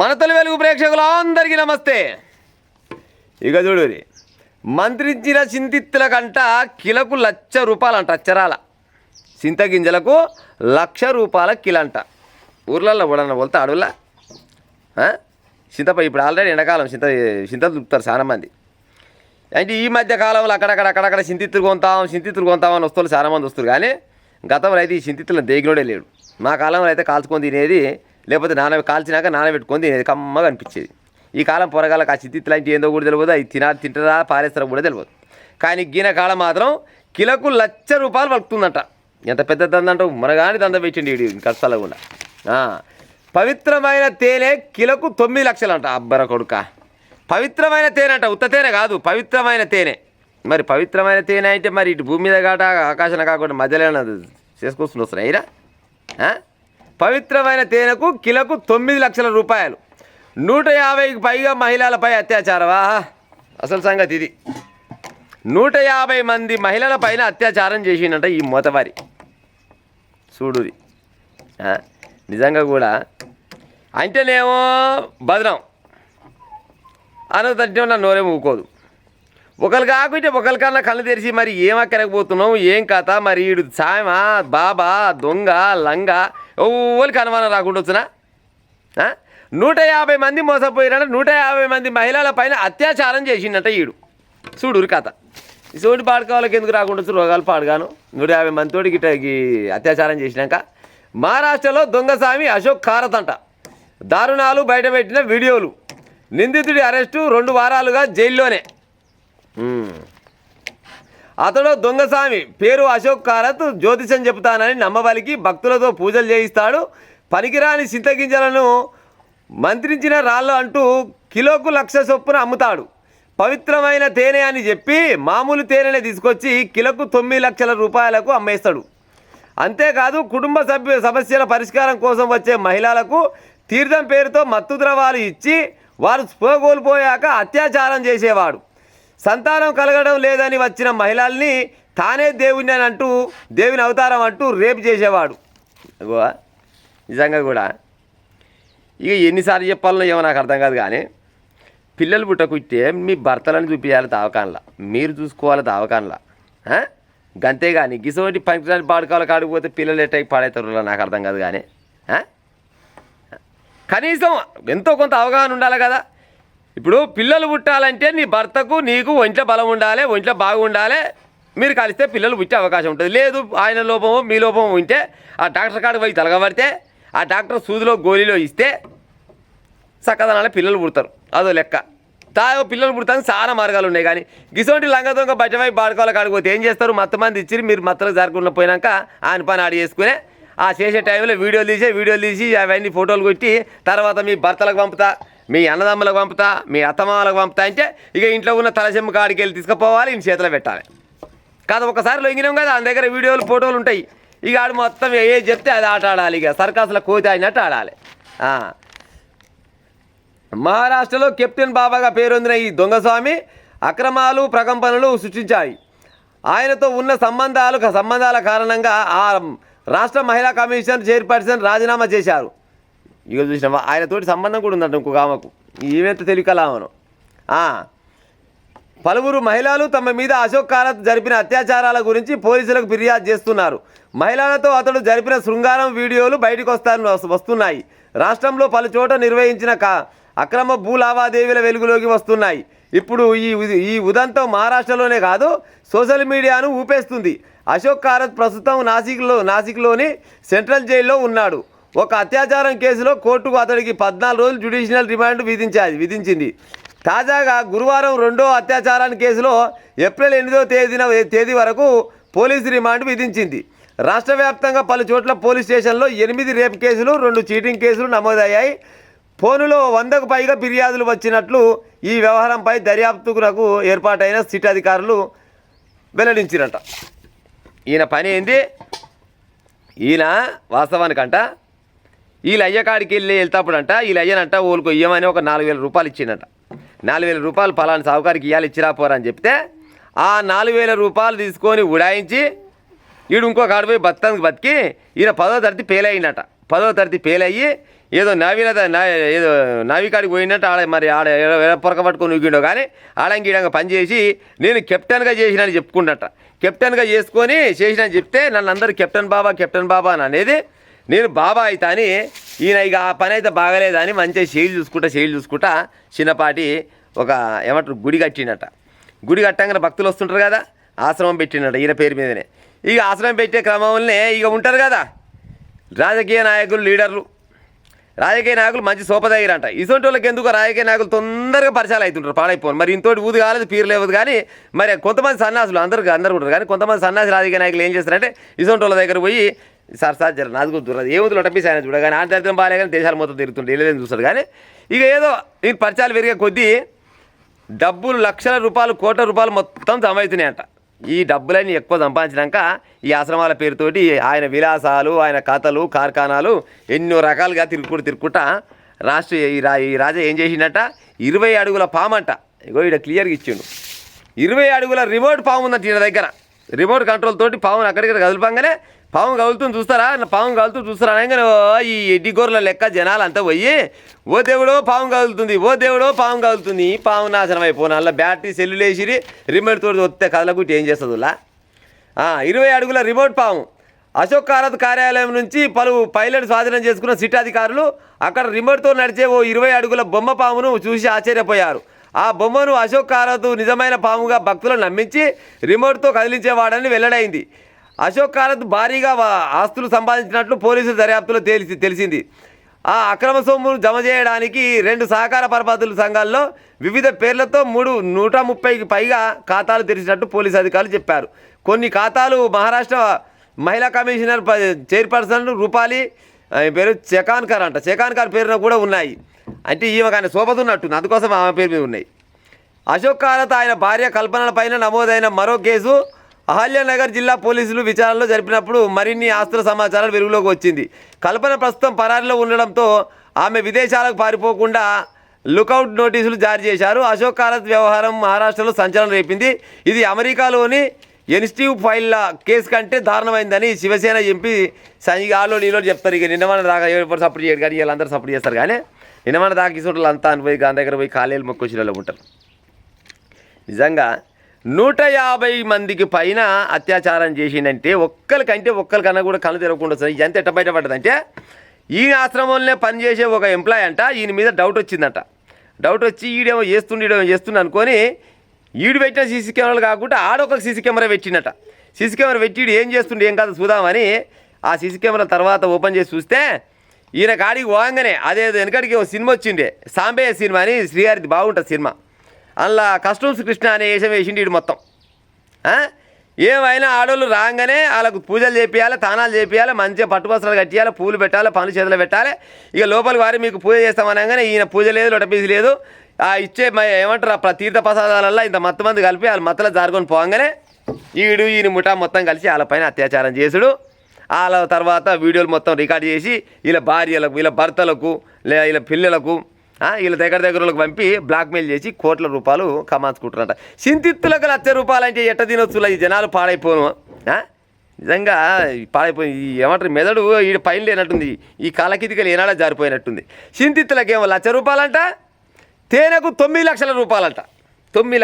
మన తొలి వెలుగు ప్రేక్షకులందరికీ నమస్తే. ఇక చూడురి, మంత్రించిన చింతిత్తుల కంట కిలకు ₹1,00,000 అంట. అచ్చరాల చింతగింజలకు ₹1,00,000 కిలంట. ఊర్లలో కూడా పోతే అడవుల చింతపై ఇప్పుడు ఆల్రెడీ ఎండాకాలం చింతలు దుప్పుతారు చాలామంది. అంటే ఈ మధ్య కాలంలో అక్కడక్కడ చింతిత్తులు కొంతామని వస్తువులు చాలామంది వస్తారు. కానీ గతంలో అయితే ఈ చింతిత్తులను దేగినోడే లేడు. మా కాలంలో అయితే కాల్చుకొని తినేది, లేకపోతే కాల్చినాక నానబెట్టుకొని తినేది, కమ్మగా అనిపించేది. ఈ కాలం పొరగాలకు ఆ చింతిత్తులు అంటే ఏందో కూడా తెలియదు, అవి తింటారా పారేస్తారో కూడా తెలియదు. కానీ గీన కాలం మాత్రం కిలకు ₹1,00,000 పలుకుతుందంట. ఎంత పెద్ద దందంటావు, మనగాని దంద పెట్టిండి వీడి కష్టాలు కూడా. పవిత్రమైన తేనె కిలకు 9 లక్షలు అంట. అబ్బర కొడుక, పవిత్రమైన తేనె అంట, ఉత్త తేనె కాదు, పవిత్రమైన తేనె. మరి పవిత్రమైన తేనె అయితే మరి ఇటు భూమి మీద కాట ఆకాశం కాకుండా మధ్యలో చేసుకొస్తుంది వస్తున్నాయి అయిరా. పవిత్రమైన తేనెకు కిలకు ₹9 లక్షల. 150కి పైగా మహిళలపై అత్యాచారమా? అసలు సంగతి ఇది. 150 మంది మహిళల పైన అత్యాచారం చేసిందంట ఈ మోతవారి. చూడుది, నిజంగా కూడా అంటేనేమో భద్రం అనదంటే నా నోరే ఊకోదు. ఒకరు కాకుంటే ఒకరికన్నా కళ్ళు తెరిచి మరి ఏమక్కరకపోతున్నావు, ఏం కథ, మరి ఈడు సాయమా, బాబా, దొంగ, లంగ, ఓళ్ళకి అనుమానం రాకుండా వచ్చినా. 150 మంది మోసపోయినట్ట. 150 మంది మహిళల పైన అత్యాచారం చేసిండట ఈడు. చూడురు కథ. ఈ సోటి పాడుకోవాళ్ళకి ఎందుకు రాకుండా వచ్చు, రోగాలు పాడుగాను. 150 మందితోటి గిట్టకి అత్యాచారం చేసినాక మహారాష్ట్రలో దొంగస్వామి అశోక్ కారత్ అంట. దారుణాలు బయటపెట్టిన వీడియోలు. నిందితుడి అరెస్టు 2 వారాలుగా జైల్లోనే. అతడు దొంగస్వామి, పేరు అశోక్ కారత్. జ్యోతిషం చెబుతానని నమ్మబలికి భక్తులతో పూజలు చేయిస్తాడు. పనికిరాని చింతగింజలను మంత్రించిన రాళ్ళు అంటూ కిలోకు ₹1,00,000 చొప్పున అమ్ముతాడు. పవిత్రమైన తేనె అని చెప్పి మామూలు తేనెనే తీసుకొచ్చి కిలోకు ₹9 లక్షల అమ్మేస్తాడు. అంతేకాదు కుటుంబ సమస్యల పరిష్కారం కోసం వచ్చే మహిళలకు తీర్థం పేరుతో మత్తు ద్రవాలు ఇచ్చి వారు స్పృహ కోల్పోయాక అత్యాచారం చేసేవాడు. సంతానం కలగడం లేదని వచ్చిన మహిళల్ని తానే దేవుని అని అంటూ, దేవుని అవతారం అంటూ రేపు చేసేవాడు. నిజంగా కూడా ఇక ఎన్నిసార్లు చెప్పాలనో ఏమో నాకు అర్థం కాదు. కానీ పిల్లలు పుట్టకుట్టే మీ భర్తలను చూపించాలి దావకాన్లా, మీరు చూసుకోవాలి దావకాన్లా. గంతే కానీ గిసోటి పంచడానికి పాడుకోవాలి కాడిపోతే పిల్లలు ఎట్టకి పాడవుతారు నాకు అర్థం కాదు. కానీ కనీసం ఎంతో కొంత అవగాహన ఉండాలి కదా. ఇప్పుడు పిల్లలు పుట్టాలంటే నీ భర్తకు నీకు ఒంట్లో బలం ఉండాలి, ఒంట్లో బాగుండాలి. మీరు కలిస్తే పిల్లలు పుట్టే అవకాశం ఉంటుంది. లేదు ఆయన లోపమో మీ లోపమో ఉంటే ఆ డాక్టర్ కాడికి పోయి తలగబడితే ఆ డాక్టర్ సూదిలో గోళీలో ఇస్తే చక్కదనాలే పిల్లలు పుడతారు. అదో లెక్క. పిల్లలు పుడతానికి చాలా మార్గాలు ఉన్నాయి. కానీ గిసోటి లంగ దొంగ బయటపై బాడుకోవాలి కాడిపోతే ఏం చేస్తారు, మంది ఇచ్చి మీరు మత్తలకు జరగకుండా పోయినాక ఆయన పని ఆడి చేసుకునే ఆ చేసే టైంలో వీడియోలు తీసి అవన్నీ ఫోటోలు కొట్టి తర్వాత మీ భర్తలకు పంపుతా, మీ అన్నదమ్ములకు పంపుతా, మీ అత్తమామలకు పంపుతా అంటే ఇక ఇంట్లో ఉన్న తలసెమ్మ కాడికి వెళ్ళి తీసుకుపోవాలి, ఈయన చేతిలో పెట్టాలి. కాదు ఒకసారి లొంగినాం కదా, ఆయన దగ్గర వీడియోలు ఫోటోలు ఉంటాయి. ఇక ఆడు మొత్తం ఏది చెప్తే అది ఆట ఆడాలి. ఇక సర్కస్లో కోతి అయినట్టు ఆడాలి. మహారాష్ట్రలో కెప్టెన్ బాబాగా పేరొందిన ఈ దొంగస్వామి అక్రమాలు ప్రకంపనలు సృష్టించాయి. ఆయనతో ఉన్న సంబంధాల కారణంగా ఆ రాష్ట్ర మహిళా కమిషన్ చైర్పర్సన్ రాజీనామా చేశారు. ఇక చూసినామా, ఆయనతోటి సంబంధం కూడా ఉందంట ఇంకొక ఆమెకు. ఈమెంత తెలియకలామను. పలువురు మహిళలు తమ మీద అశోక్ కారత్ జరిపిన అత్యాచారాల గురించి పోలీసులకు ఫిర్యాదు చేస్తున్నారు. మహిళలతో అతడు జరిపిన శృంగారం వీడియోలు బయటకు వస్తున్నాయి. రాష్ట్రంలో పలు చోట నిర్వహించిన అక్రమ భూ లావాదేవీల వెలుగులోకి వస్తున్నాయి. ఇప్పుడు ఈ ఉదంతం మహారాష్ట్రలోనే కాదు సోషల్ మీడియాను ఊపేస్తుంది. అశోక్ కారత్ ప్రస్తుతం నాసిక్లోని సెంట్రల్ జైల్లో ఉన్నాడు. ఒక అత్యాచారం కేసులో కోర్టుకు అతడికి 14 రోజులు జ్యుడిషియల్ రిమాండ్ విధించింది. తాజాగా గురువారం 2వ అత్యాచారాన్ని కేసులో ఏప్రిల్ 8వ తేదీ వరకు పోలీసు రిమాండ్ విధించింది. రాష్ట్ర వ్యాప్తంగా పలు చోట్ల పోలీస్ స్టేషన్లో 8 రేప్ కేసులు, 2 చీటింగ్ కేసులు నమోదయ్యాయి. ఫోనులో 100కు పైగా ఫిర్యాదులు వచ్చినట్లు ఈ వ్యవహారంపై దర్యాప్తుకు ఏర్పాటైన సిట్ అధికారులు వెల్లడించారట. ఈయన పని ఏంది, ఈయన వాస్తవానికంట వీళ్ళ అయ్య కాడికి వెళ్తాప్పుడంట వీళ్ళ అయ్యనంట ఓళ్ళకు ఇయ్యమని ఒక ₹4,000 ఇచ్చిండట. ₹4,000 పలానా సావుకారికి ఇవ్వాలి ఇచ్చిరా పోరని చెప్తే ఆ ₹4,000 తీసుకొని ఉడాయించి వీడు ఇంకొక ఆడిపోయి బతికి ఈయన 10వ తరగతి ఫెయిల్ అయిందట. 10వ తరగతి ఫెయిల్ అయ్యి ఏదో ఏదో నావికాడికి పోయినట్టు ఆడ పొరక పట్టుకొని ఊగిండో కానీ ఆడంగీడంగా పనిచేసి నేను కెప్టెన్గా చేసినని చెప్పుకుంటట. కెప్టెన్గా చేసుకొని చేసినని చెప్తే నన్ను అందరూ కెప్టెన్ బాబా అని అనేది, నేను బాబా అవుతా అని ఈయన ఇక ఆ పని అయితే బాగలేదని మంచిగా శైలి చూసుకుంటా చిన్నపాటి ఒక ఏమంటారు గుడి కట్టినట. గుడి కట్టంగానే భక్తులు వస్తుంటారు కదా, ఆశ్రమం పెట్టినట ఈయన పేరు మీదనే. ఇక ఆశ్రమం పెట్టే క్రమంలోనే ఇక ఉంటారు కదా రాజకీయ నాయకులు, లీడర్లు. రాజకీయ నాయకులు మంచి సోపదగిరంట. ఇసొంటి వాళ్ళకి ఎందుకు రాజకీయ నాయకులు తొందరగా పరిచయాలు అవుతుంటారు, పాడైపోను. మరి ఇంతోటి ఊది కాలేదు, పీరు లేవదు. కానీ మరి కొంతమంది సన్నాసులు అందరు ఉంటారు, కానీ కొంతమంది సన్నాసి రాజకీయ నాయకులు ఏం చేస్తారంటే ఇసొంటి వాళ్ళ దగ్గర పోయి సార్ జర నాది కుదురదు ఏముంది లొటపీస్ ఆయన చూడ కానీ ఆంతరిత్రం బాగాలే కానీ దేశాలు మొత్తం తిరుగుతుంటే వెళ్ళలేదని చూస్తాడు. కానీ ఇక ఏదో ఈ పరిచయాలు పెరిగే కొద్దీ డబ్బులు లక్షల రూపాయలు, కోట్ల రూపాయలు మొత్తం జమ అవుతున్నాయంట. ఈ డబ్బులన్నీ ఎక్కువ సంపాదించినాక ఈ ఆశ్రమాల పేరుతోటి ఆయన విలాసాలు, ఆయన కథలు, కార్ఖానాలు ఎన్నో రకాలుగా తిరుగుకుంటా ఈ రాజా ఏం చేసిండట, 20 అడుగుల పాము అంట. ఇగో ఇక్కడ క్లియర్గా ఇచ్చిండు. 20 అడుగుల రిమోట్ పాము ఉందంట ఈయన దగ్గర. రిమోట్ కంట్రోల్ తోటి పామును అక్కడిక్కడ కదులుపంగానే పాము కదులుతుంది చూస్తారా అనగానే ఈ ఎడ్డి గొర్రెల లెక్క జనాలు అంతా పోయి ఓ దేవుడో పాము కదులుతుంది, పాము నాశనం అయిపోయిన అలా బ్యాటరీ సెల్లులు వేసిరి రిమోట్ తోటి వస్తే కదలకుంటే ఏం చేస్తుంది ఇలా. 20 అడుగుల రిమోట్ పాము. అశోక్ కారత్ కార్యాలయం నుంచి పలు పైలట్ స్వాధీనం చేసుకున్న సిట్ అధికారులు అక్కడ రిమోట్తో నడిచే ఓ 20 అడుగుల బొమ్మ పామును చూసి ఆశ్చర్యపోయారు. ఆ బొమ్మను అశోక్ కారత్ నిజమైన పాముగా భక్తులను నమ్మించి రిమోట్తో కదిలించేవాడని వెల్లడైంది. అశోక్ కారత్ భారీగా ఆస్తులు సంపాదించినట్లు పోలీసుల దర్యాప్తులో తెలిసింది. ఆ అక్రమ సొమ్మును జమ చేయడానికి 2 సహకార పరపతుల సంఘాల్లో వివిధ పేర్లతో 130కి పైగా ఖాతాలు తెరిచినట్టు పోలీసు అధికారులు చెప్పారు. కొన్ని ఖాతాలు మహారాష్ట్ర మహిళా కమిషనర్ చైర్పర్సన్ రూపాలి పేరు చెకాన్కర్ పేరున కూడా ఉన్నాయి. అంటే ఈమె కానీ శోభతున్నట్టుంది, అందుకోసం ఆమె పేరు మీద ఉన్నాయి. అశోక్ కారత్ ఆయన భార్య కల్పనలపైన నమోదైన మరో కేసు అహల్యానగర్ జిల్లా పోలీసులు విచారణలో జరిపినప్పుడు మరిన్ని ఆస్తుల సమాచారాలు వెలుగులోకి వచ్చింది. కల్పన ప్రస్తుతం పరారీలో ఉండడంతో ఆమె విదేశాలకు పారిపోకుండా లుకౌట్ నోటీసులు జారీ చేశారు. అశోక్ కారత్ వ్యవహారం మహారాష్ట్రలో సంచలనం రేపింది. ఇది అమెరికాలోని ఎన్స్టీవ్ ఫైల్ల కేసు కంటే దారుణమైందని శివసేన ఎంపీ ఆలో నీలో చెప్తారు. ఇక నిన్నమన్న దాకా ఎవరు సపోర్ట్ చేయరు కానీ వీళ్ళందరూ సపోర్ట్ చేస్తారు. కానీ నిన్నమన్న దాకా ఇసుంటలు అంతా అనిపోయి దాని దగ్గర పోయి కాలేలు మొక్కొచ్చిలో ఉంటారు. నిజంగా 150 మందికి పైన అత్యాచారం చేసిందంటే ఒక్కరికన్నా కూడా కళ్ళు తెరవకుండా వస్తుంది. ఎంత ఎట్ట బయటపడ్డదంటే ఈయన ఆశ్రమంలోనే పనిచేసే ఒక ఎంప్లాయ్ అంట, ఈయన మీద డౌట్ వచ్చిందట. డౌట్ వచ్చి ఈడేమో చేస్తుండే అనుకొని ఈడు పెట్టిన సీసీ కెమెరాలు కాకుండా ఆడొక సీసీ కెమెరా పెట్టినట. సీసీ కెమెరా పెట్టి ఏం చేస్తుండే ఏం కాదు చూద్దామని ఆ సీసీ కెమెరా తర్వాత ఓపెన్ చేసి చూస్తే ఈయన కాడికి పోగానే అదేదో వెనకడికి ఒక సినిమా వచ్చిండే సాంబయ్య సినిమా అని, శ్రీహరిది బాగుంటుంది సినిమా. అందులో కస్టమ్స్ కృష్ణ అనే వేషం వేసిండి వీడు మొత్తం. ఏమైనా ఆడోళ్ళు రాగానే వాళ్ళకు పూజలు చేపియాలి, తానాలు చేపియాలి, మంచిగా పట్టుబస్త్రాలు కట్టియాలి, పూలు పెట్టాలి, పనులు చేతులు పెట్టాలి. ఇక లోపలికి వారి మీకు పూజ చేస్తామనగానే ఈయన పూజ లేదు, లొటపీసి లేదు. ఇచ్చే ఏమంటారు ఆ తీర్థ ప్రసాదాలల్లో ఇంత మొత్తం మంది కలిపి వాళ్ళ మత్తలో జారుకొని పోగానే ఈయన ముఠా మొత్తం కలిసి వాళ్ళ పైన అత్యాచారం చేసుడు. వాళ్ళ తర్వాత వీడియోలు మొత్తం రికార్డ్ చేసి వీళ్ళ భార్యలకు, వీళ్ళ భర్తలకు, వీళ్ళ పిల్లలకు, వీళ్ళ దగ్గరలకు పంపి బ్లాక్మెయిల్ చేసి కోట్ల రూపాయలు కమాంచుకుంటారంట. సింతిత్తులకు ₹1,00,000 అంటే ఎట్ట తినొచ్చు ఈ జనాలు పాడైపోను. నిజంగా పాడైపోయి ఏమంటారు మెదడు ఈ పైన లేనట్టుంది, ఈ కాలకితికలు ఏనాడా జారిపోయినట్టుంది. సింతిత్తులకేమో ₹1,00,000 అంట, తేనెకు ₹9 లక్షల అంట. 9